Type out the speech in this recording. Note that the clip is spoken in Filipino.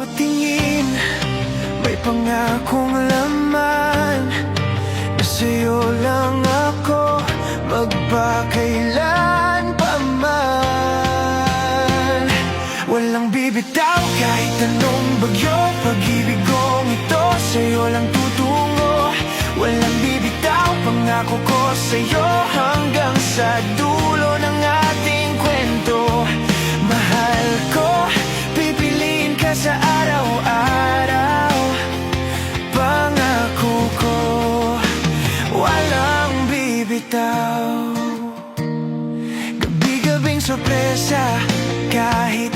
bawat tingin may pangakong laman, na sa'yo lang ako magpakailan pa man. Walang bibitaw kahit anong bagyo, pag-ibig kong ito sa'yo lang tutungo. Walang bibitaw, pangako ko sa'yo hanggang sa dulo ng ating kwento. Mahal ko, pipiliin ka sa araw-araw. Pangako ko, walang bibitaw. Gabi-gabing sorpresa, kahit